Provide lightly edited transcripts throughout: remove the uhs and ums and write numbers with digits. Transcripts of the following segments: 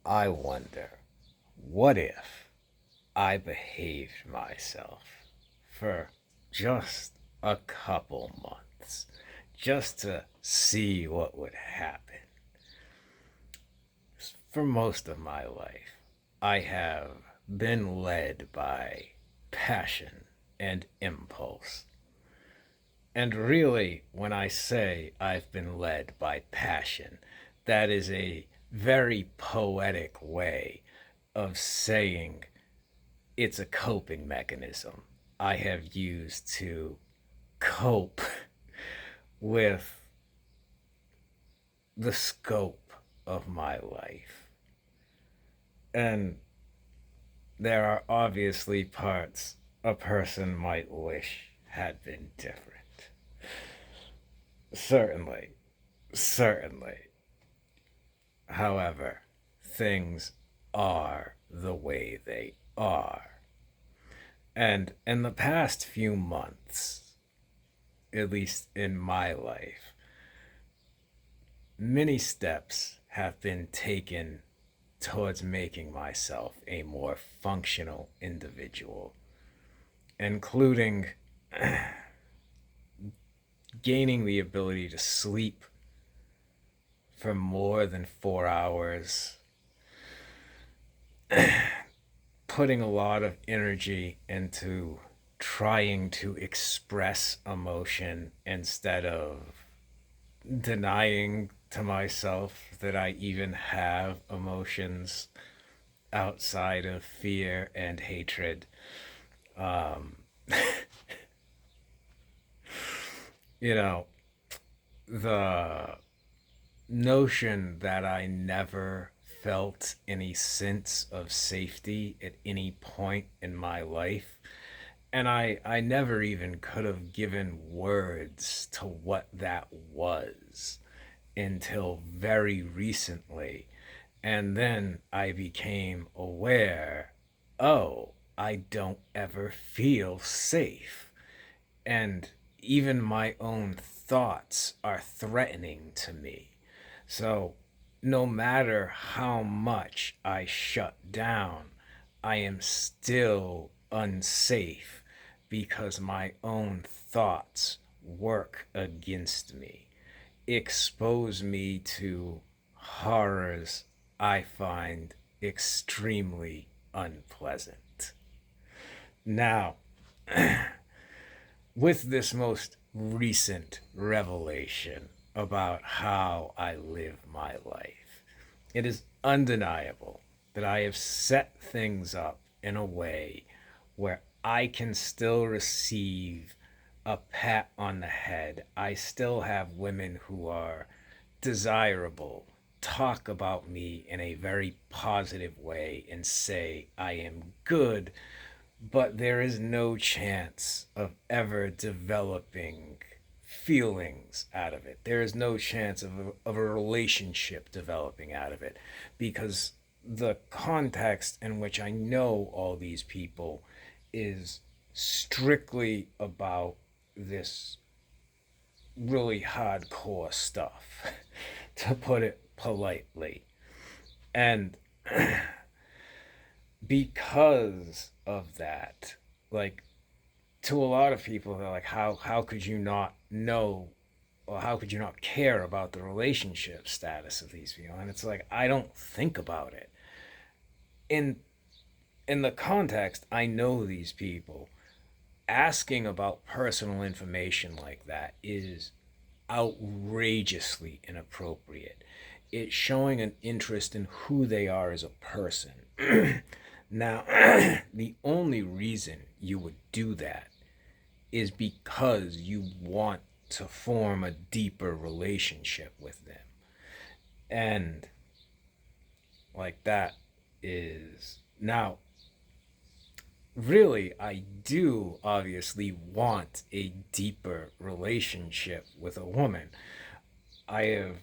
I wonder, what if I behaved myself for just a couple months, just to see what would happen? For most of my life, I have been led by passion and impulse. And really, when I say I've been led by passion, that is a very poetic way of saying it's a coping mechanism I have used to cope with the scope of my life. And there are obviously parts a person might wish had been different. Certainly, certainly. However, things are the way they are. And in the past few months, at least in my life, many steps have been taken towards making myself a more functional individual, including gaining the ability to sleep for more than 4 hours, putting a lot of energy into trying to express emotion instead of denying to myself that I even have emotions outside of fear and hatred. Um, you know, the notion that I never felt any sense of safety at any point in my life. And I never even could have given words to what that was until very recently. And then I became aware, oh, I don't ever feel safe. And even my own thoughts are threatening to me. So, no matter how much I shut down, I am still unsafe because my own thoughts work against me, expose me to horrors I find extremely unpleasant. Now, with this most recent revelation about how I live my life, it is undeniable that I have set things up in a way where I can still receive a pat on the head. I still have women who are desirable talk about me in a very positive way and say I am good, but there is no chance of ever developing feelings out of it. There is no chance of a relationship developing out of it because the context in which I know all these people is strictly about this really hardcore stuff, to put it politely. And because of that, like, to a lot of people, they're like, how could you not know, or how could you not care about the relationship status of these people? And it's like, I don't think about it. In in the context, I know these people. Asking about personal information like that is outrageously inappropriate. It's showing an interest in who they are as a person. Now, the only reason you would do that is because you want to form a deeper relationship with them. And like that is now really, I do obviously want a deeper relationship with a woman. I have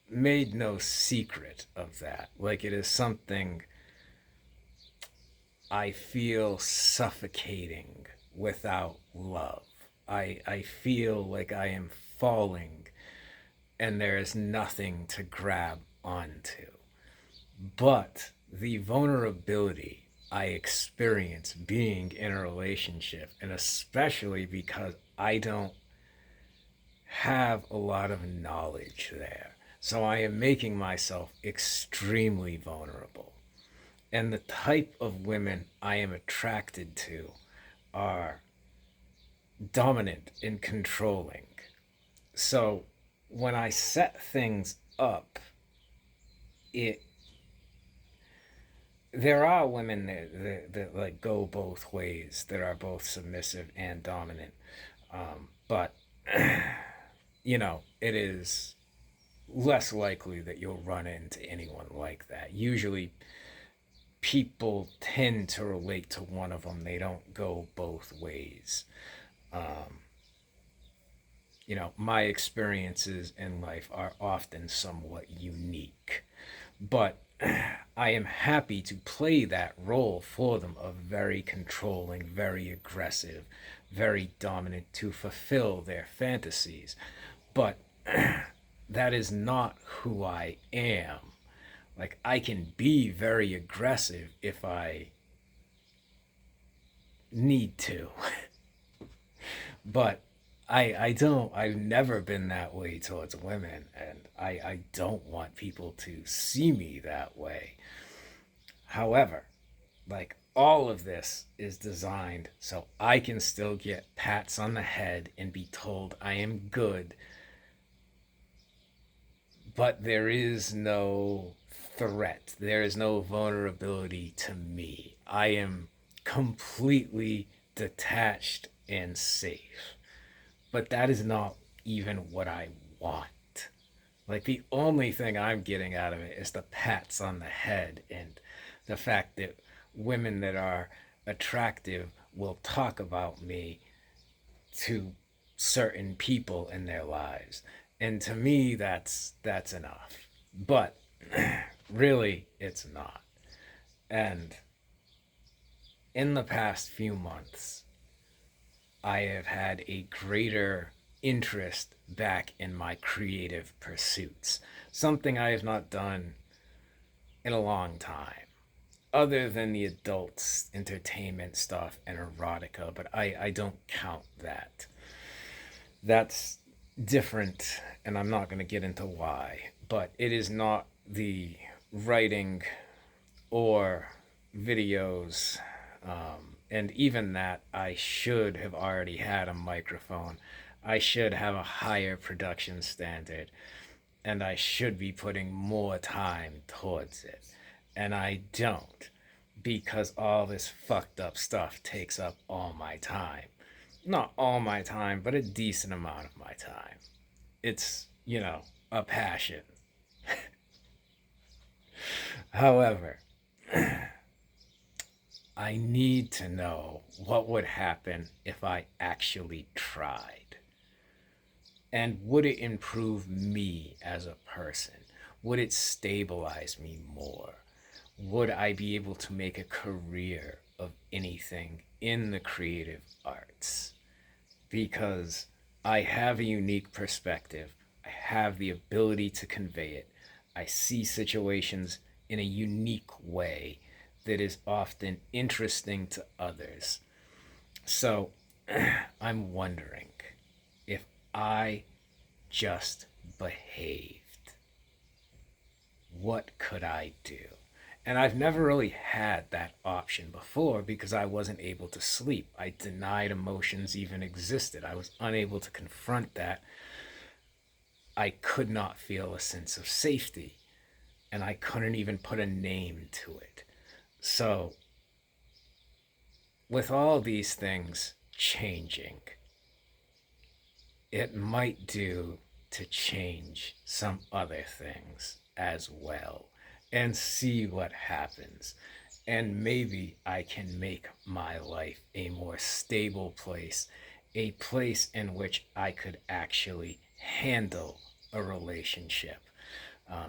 made no secret of that. Like, it is something I feel suffocating without love. I feel like I am falling and there is nothing to grab onto. But the vulnerability I experience being in a relationship, and especially because I don't have a lot of knowledge there. So I am making myself extremely vulnerable. And the type of women I am attracted to are dominant and controlling. So when I set things up, it there are women that like go both ways, that are both submissive and dominant. But it is less likely that you'll run into anyone like that. Usually people tend to relate to one of them. They don't go both ways. My experiences in life are often somewhat unique, but I am happy to play that role for them of very controlling, very aggressive, very dominant to fulfill their fantasies. But that is not who I am. Like, I can be very aggressive if I need to, but I've never been that way towards women, and I don't want people to see me that way. However, like, all of this is designed so I can still get pats on the head and be told I am good, but there is no threat. There is no vulnerability to me. I am completely detached and safe. But that is not even what I want. Like, the only thing I'm getting out of it is the pats on the head and the fact that women that are attractive will talk about me to certain people in their lives. And to me, that's enough. But really, it's not. And in the past few months, I have had a greater interest back in my creative pursuits, something I have not done in a long time, other than the adults entertainment stuff and erotica, but I don't count that. That's different, and I'm not going to get into why, but it is not the writing or videos. And even that, I should have already had a microphone. I should have a higher production standard, and I should be putting more time towards it. And I don't, because all this fucked up stuff takes up all my time. Not all my time, but a decent amount of my time. It's, a passion. However, I need to know what would happen if I actually tried. And would it improve me as a person? Would it stabilize me more? Would I be able to make a career of anything in the creative arts? Because I have a unique perspective. I have the ability to convey it. I see situations in a unique way that is often interesting to others. So I'm wondering if I just behaved, what could I do? And I've never really had that option before because I wasn't able to sleep. I denied emotions even existed. I was unable to confront that. I could not feel a sense of safety, and I couldn't even put a name to it. So, with all these things changing, it might do to change some other things as well and see what happens. And maybe I can make my life a more stable place, a place in which I could actually handle a relationship.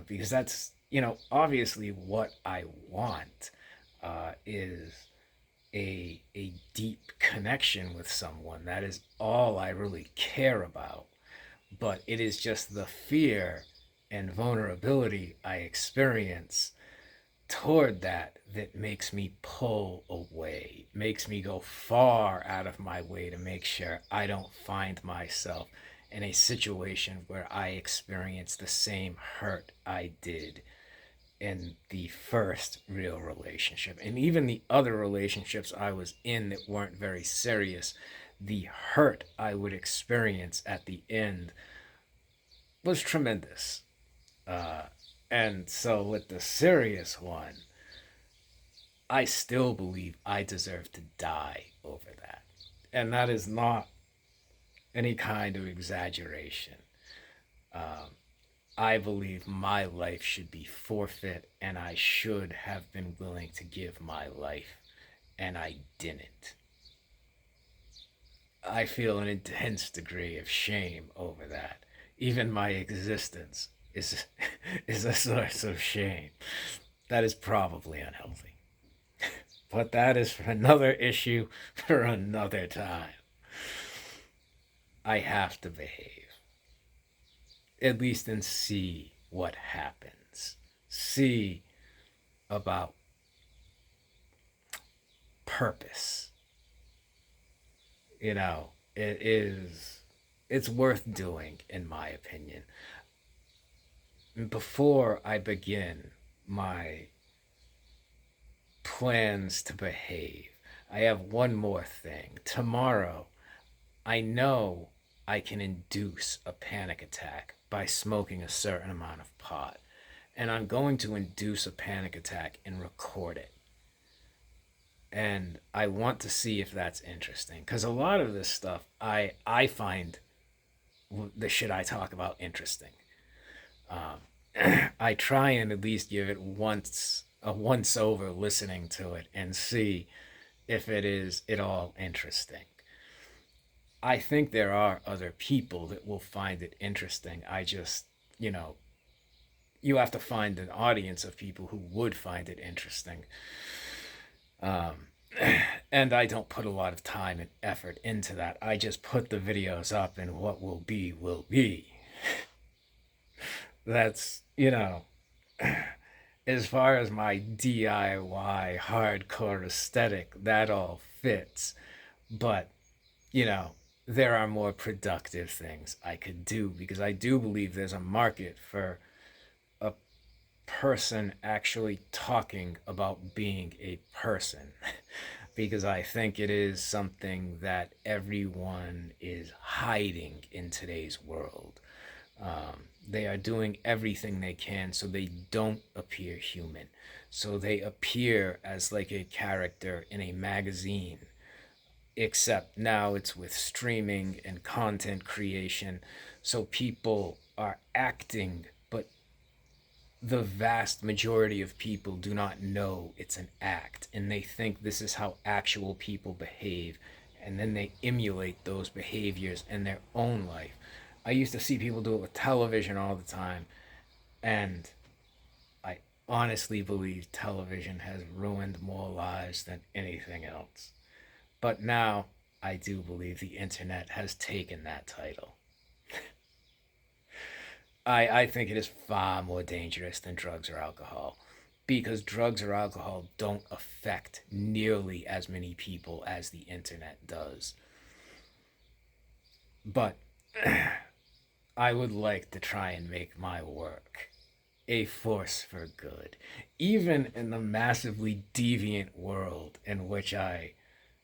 Because that's, obviously what I want is a deep connection with someone. That is all I really care about. But it is just the fear and vulnerability I experience toward that makes me pull away, makes me go far out of my way to make sure I don't find myself in a situation where I experience the same hurt I did in the first real relationship. And even the other relationships I was in that weren't very serious, the hurt I would experience at the end was tremendous. Uh, and so with the serious one, I still believe I deserve to die over that. And that is not any kind of exaggeration. Um, I believe my life should be forfeit, and I should have been willing to give my life, and I didn't. I feel an intense degree of shame over that. Even my existence is is a source of shame. That is probably unhealthy. But that is for another issue for another time. I have to behave, at least, and see what happens. See about purpose. You know, it's worth doing, in my opinion. Before I begin my plans to behave, I have one more thing. Tomorrow, I know I can induce a panic attack by smoking a certain amount of pot. And I'm going to induce a panic attack and record it. And I want to see if that's interesting. Because a lot of this stuff, I find the shit I talk about interesting. I try and at least give it a once over listening to it and see if it is at all interesting. I think there are other people that will find it interesting. I just, you know, you have to find an audience of people who would find it interesting. Um, and I don't put a lot of time and effort into that. I just put the videos up, and what will be, will be. That's, as far as my DIY hardcore aesthetic, that all fits. But, you know, there are more productive things I could do because I do believe there's a market for a person actually talking about being a person. Because I think it is something that everyone is hiding in today's world. They are doing everything they can so they don't appear human. So they appear as like a character in a magazine, except now it's with streaming and content creation. So people are acting, but the vast majority of people do not know it's an act, and they think this is how actual people behave, and then they emulate those behaviors in their own life. I used to see people do it with television all the time, and I honestly believe television has ruined more lives than anything else. But now I do believe the internet has taken that title. I think it is far more dangerous than drugs or alcohol, because drugs or alcohol don't affect nearly as many people as the internet does. But I would like to try and make my work a force for good, even in the massively deviant world in which I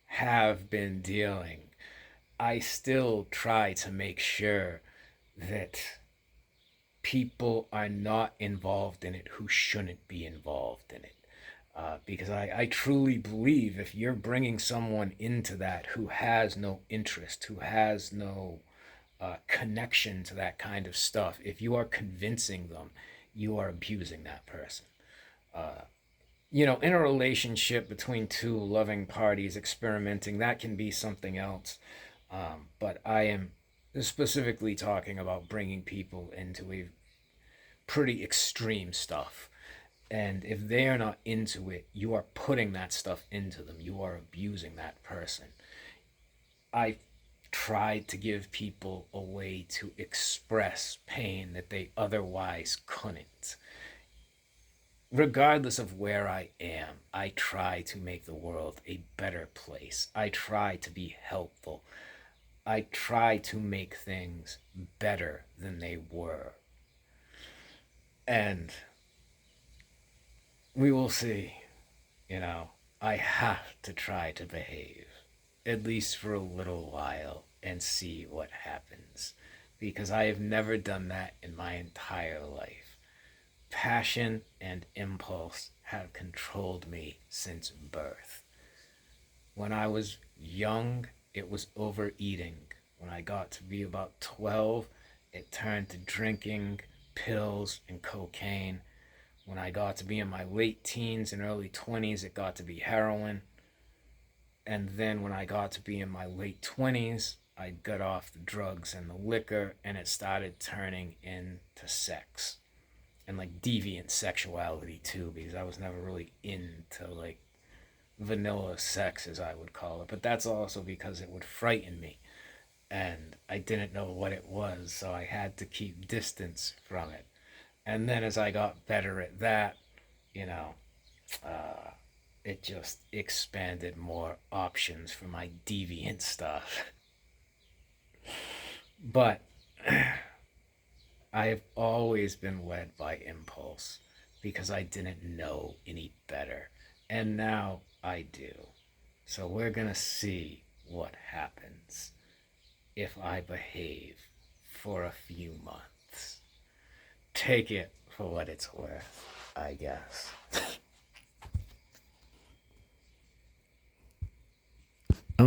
have been dealing. I still try to make sure that people are not involved in it who shouldn't be involved in it. Because I truly believe if you're bringing someone into that who has no interest, who has no connection to that kind of stuff, if you are convincing them, you are abusing that person. In a relationship between two loving parties experimenting, that can be something else. But I am specifically talking about bringing people into a pretty extreme stuff. And if they are not into it, you are putting that stuff into them. You are abusing that person. I tried to give people a way to express pain that they otherwise couldn't. regardless of where I am, I try to make the world a better place. I try to be helpful. I try to make things better than they were. And we will see, you know, I have to try to behave, at least for a little while, and see what happens. Because I have never done that in my entire life. Passion and impulse have controlled me since birth. When I was young, it was overeating. When I got to be about 12, it turned to drinking, pills, and cocaine. When I got to be in my late teens and early 20s, it got to be heroin. And then when I got to be in my late 20s, I got off the drugs and the liquor, and it started turning into sex and like deviant sexuality too, because I was never really into like vanilla sex, as I would call it. But that's also because it would frighten me, and I didn't know what it was, so I had to keep distance from it. And then as I got better at that, you know, uh, it just expanded more options for my deviant stuff. But I have always been led by impulse because I didn't know any better. And now I do. So we're going to see what happens if I behave for a few months. Take it for what it's worth, I guess.